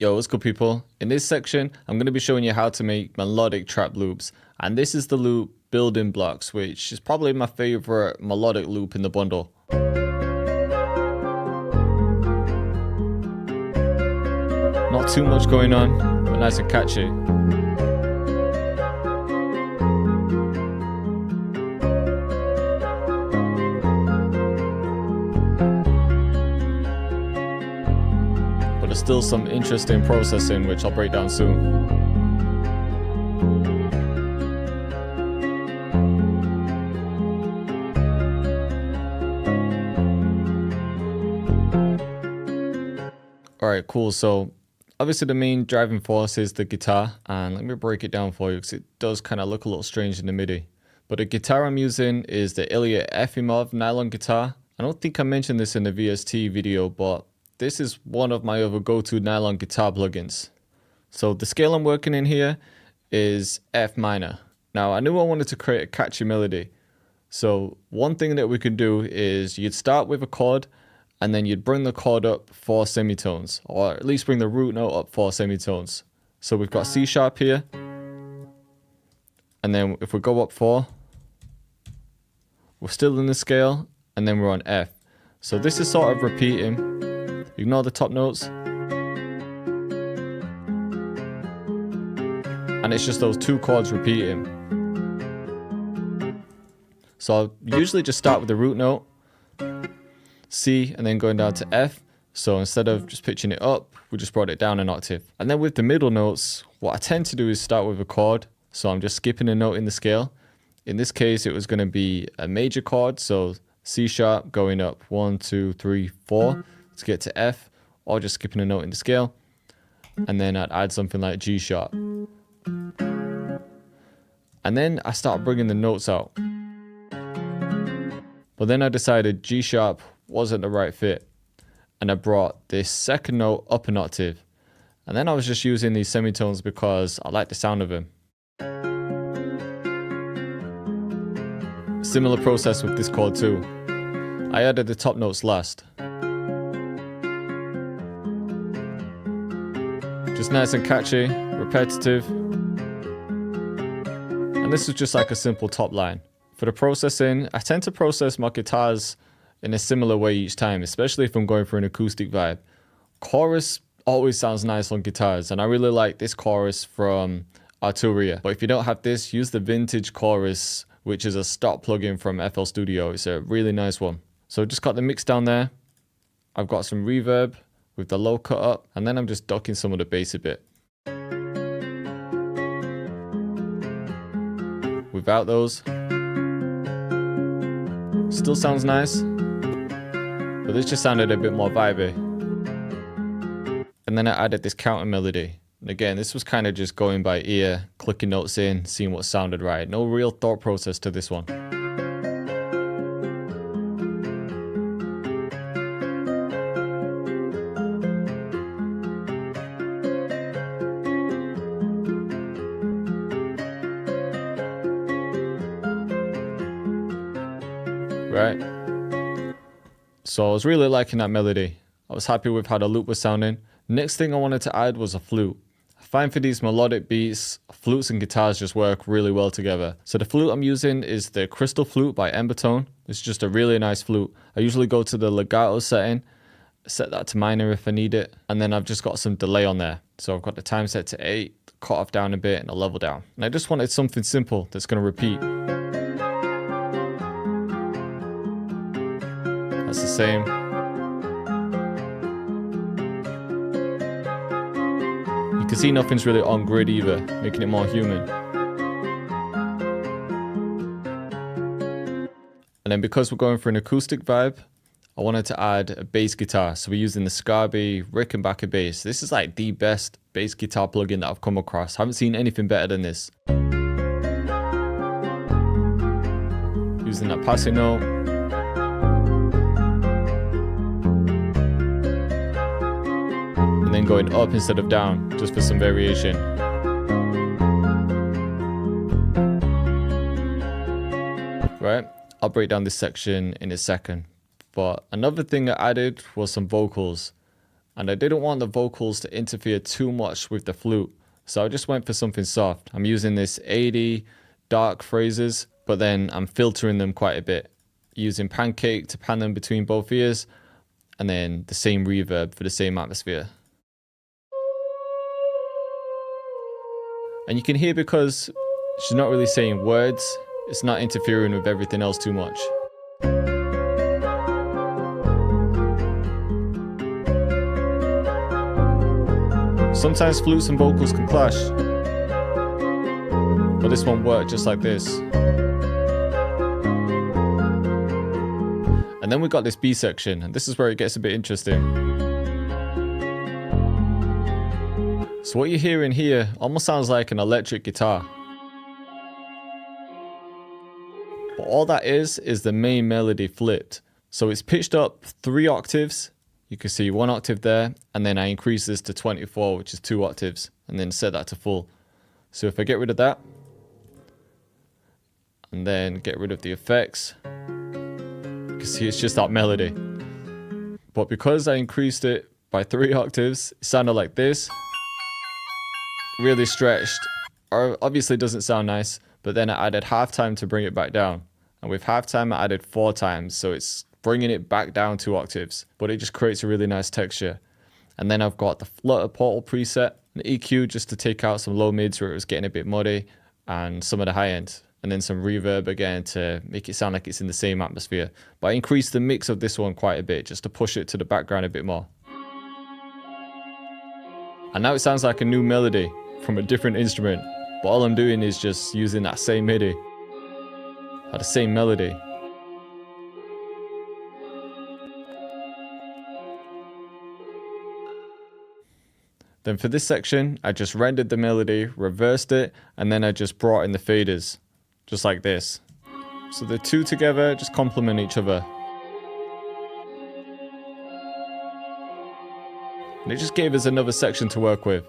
Yo, what's good people? In this section, I'm going to be showing you how to make melodic trap loops. And this is the loop building blocks, which is probably my favorite melodic loop in the bundle. Not too much going on, but nice and catchy. But there's still some interesting processing which I'll break down soon. Alright, cool. So obviously the main driving force is the guitar, and let me break it down for you because it does kind of look a little strange in the MIDI. But the guitar I'm using is the Ilya Efimov nylon guitar. I don't think I mentioned this in the VST video, but this is one of my other go-to nylon guitar plugins. So the scale I'm working in here is F minor. Now I knew I wanted to create a catchy melody. So one thing that we could do is you'd start with a chord and then you'd bring the chord up 4 semitones, or at least bring the root note up 4 semitones. So we've got C sharp here. And then if we go up 4, we're still in the scale, and then we're on F. So this is sort of repeating. Ignore the top notes. And it's just those 2 chords repeating. So I'll usually just start with the root note, C, and then going down to F. So instead of just pitching it up, we just brought it down an octave. And then with the middle notes, what I tend to do is start with a chord. So I'm just skipping a note in the scale. In this case, it was going to be a major chord. So C sharp going up 1, 2, 3, 4 to get to F, or just skipping a note in the scale. And then I'd add something like G sharp. And then I start bringing the notes out. But then I decided G sharp wasn't the right fit. And I brought this second note up an octave. And then I was just using these semitones because I like the sound of them. Similar process with this chord too. I added the top notes last. Just nice and catchy, repetitive. And this is just like a simple top line. For the processing, I tend to process my guitars in a similar way each time, especially if I'm going for an acoustic vibe. Chorus always sounds nice on guitars, and I really like this chorus from Arturia. But if you don't have this, use the vintage chorus, which is a stock plugin from FL Studio. It's a really nice one. So just got the mix down there. I've got some reverb with the low cut up, and then I'm just ducking some of the bass a bit. Without those, still sounds nice, but this just sounded a bit more vibey. And then I added this counter melody. And again, this was kind of just going by ear, clicking notes in, seeing what sounded right. No real thought process to this one. Right? So I was really liking that melody. I was happy with how the loop was sounding. Next thing I wanted to add was a flute. I find for these melodic beats, flutes and guitars just work really well together. So the flute I'm using is the Crystal Flute by Embertone. It's just a really nice flute. I usually go to the legato setting, set that to minor if I need it, and then I've just got some delay on there. So I've got the time set to 8, cut off down a bit, and a level down. And I just wanted something simple that's going to repeat. That's the same. You can see nothing's really on grid either, making it more human. And then because we're going for an acoustic vibe, I wanted to add a bass guitar. So we're using the Scarby Rickenbacker bass. This is like the best bass guitar plugin that I've come across. I haven't seen anything better than this. Using that passing note. And then going up instead of down, just for some variation. Right, I'll break down this section in a second. But another thing I added was some vocals. and I didn't want the vocals to interfere too much with the flute, so I just went for something soft. I'm using this 80 dark phrases, but then I'm filtering them quite a bit, using Pancake to pan them between both ears, and then the same reverb for the same atmosphere. And you can hear, because she's not really saying words, it's not interfering with everything else too much. Sometimes flutes and vocals can clash, but this one worked just like this. And then we got this B section, and this is where it gets a bit interesting. So what you're hearing here almost sounds like an electric guitar. But all that is the main melody flipped. So it's pitched up 3 octaves. You can see 1 octave there, and then I increase this to 24, which is 2 octaves, and then set that to full. So if I get rid of that, and then get rid of the effects, you can see it's just that melody. But because I increased it by 3 octaves, it sounded like this. Really stretched. Or obviously doesn't sound nice, but then I added halftime to bring it back down. And with halftime, I added 4 times, so it's bringing it back down 2 octaves, but it just creates a really nice texture. And then I've got the Flutter Portal preset, an EQ just to take out some low mids where it was getting a bit muddy, and some of the high end, and then some reverb again to make it sound like it's in the same atmosphere. But I increased the mix of this one quite a bit just to push it to the background a bit more. And now it sounds like a new melody from a different instrument, but all I'm doing is just using that same MIDI or the same melody. Then for this section, I just rendered the melody, reversed it, and then I just brought in the faders, just like this. So the two together just complement each other. And it just gave us another section to work with.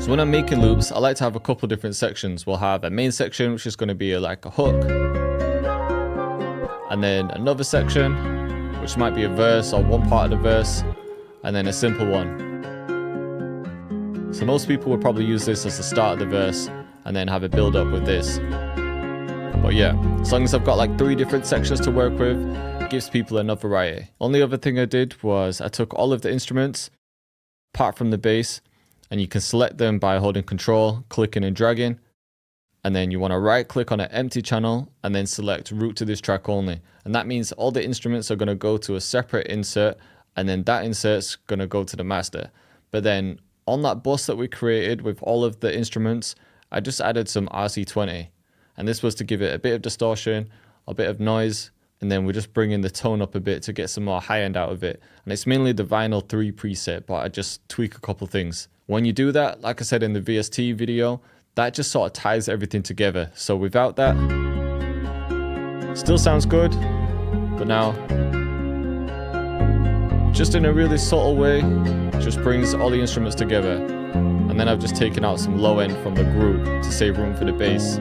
So when I'm making loops, I like to have a couple different sections. We'll have a main section, which is going to be like a hook, and then another section, which might be a verse or one part of the verse, and then a simple one. So most people would probably use this as the start of the verse and then have a build up with this. But yeah, as long as I've got like 3 different sections to work with, it gives people enough variety. Only other thing I did was I took all of the instruments, apart from the bass, and you can select them by holding Control, clicking and dragging. And then you want to right click on an empty channel and then select route to this track only. And that means all the instruments are going to go to a separate insert, and then that insert's going to go to the master. But then on that bus that we created with all of the instruments, I just added some RC20. And this was to give it a bit of distortion, a bit of noise, and then we're just bringing the tone up a bit to get some more high end out of it. And it's mainly the Vinyl 3 preset, but I just tweak a couple things. When you do that, like I said in the VST video, that just sort of ties everything together. So without that, still sounds good, but now, just in a really subtle way, just brings all the instruments together. And then I've just taken out some low end from the group to save room for the bass.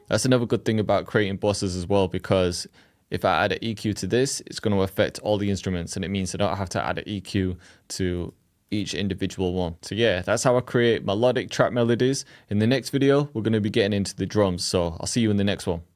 That's another good thing about creating buses as well, because if I add an EQ to this, it's going to affect all the instruments, and it means I don't have to add an EQ to each individual one. So yeah, that's how I create melodic trap melodies. In the next video, we're going to be getting into the drums, so I'll see you in the next one.